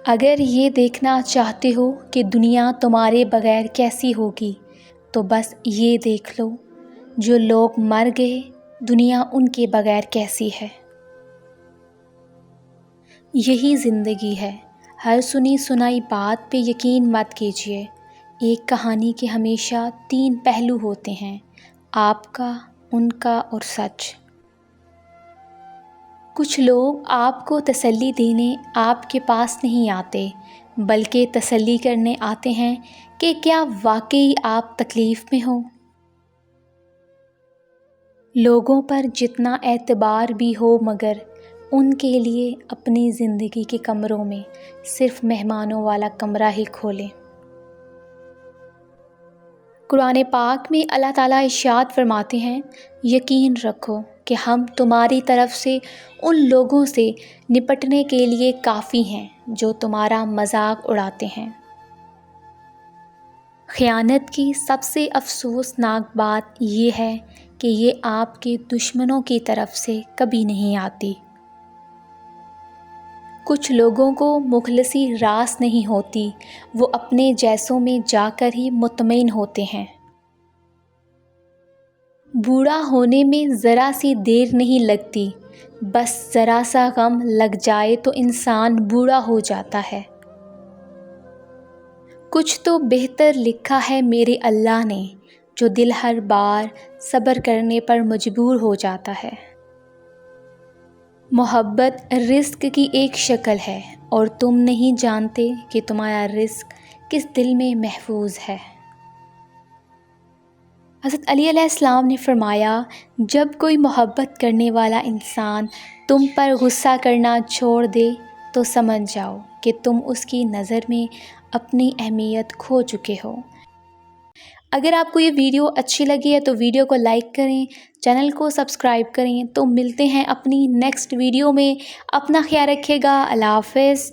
اگر یہ دیکھنا چاہتے ہو کہ دنیا تمہارے بغیر کیسی ہوگی تو بس یہ دیکھ لو، جو لوگ مر گئے دنیا ان کے بغیر کیسی ہے۔ یہی زندگی ہے، ہر سنی سنائی بات پہ یقین مت کیجیے۔ ایک کہانی کے ہمیشہ 3 پہلو ہوتے ہیں، آپ کا، ان کا اور سچ۔ کچھ لوگ آپ کو تسلی دینے آپ کے پاس نہیں آتے، بلکہ تسلی کرنے آتے ہیں کہ کیا واقعی آپ تکلیف میں ہو۔ لوگوں پر جتنا اعتبار بھی ہو مگر ان کے لیے اپنی زندگی کے کمروں میں صرف مہمانوں والا کمرہ ہی کھولیں۔ قرآن پاک میں اللہ تعالیٰ ارشاد فرماتے ہیں، یقین رکھو کہ ہم تمہاری طرف سے ان لوگوں سے نپٹنے کے لیے کافی ہیں جو تمہارا مذاق اڑاتے ہیں۔ خیانت کی سب سے افسوسناک بات یہ ہے کہ یہ آپ کے دشمنوں کی طرف سے کبھی نہیں آتی۔ کچھ لوگوں کو مخلصی راس نہیں ہوتی، وہ اپنے جیسوں میں جا کر ہی مطمئن ہوتے ہیں۔ بوڑھا ہونے میں ذرا سی دیر نہیں لگتی، بس ذرا سا غم لگ جائے تو انسان بوڑھا ہو جاتا ہے۔ کچھ تو بہتر لکھا ہے میرے اللہ نے، جو دل ہر بار صبر کرنے پر مجبور ہو جاتا ہے۔ محبت رزق کی ایک شکل ہے اور تم نہیں جانتے کہ تمہارا رزق کس دل میں محفوظ ہے۔ حضرت علی علیہ السلام نے فرمایا، جب کوئی محبت کرنے والا انسان تم پر غصہ کرنا چھوڑ دے تو سمجھ جاؤ کہ تم اس کی نظر میں اپنی اہمیت کھو چکے ہو۔ اگر آپ کو یہ ویڈیو اچھی لگی ہے تو ویڈیو کو لائک کریں، چینل کو سبسکرائب کریں۔ تو ملتے ہیں اپنی نیکسٹ ویڈیو میں، اپنا خیال رکھیے گا، اللہ حافظ۔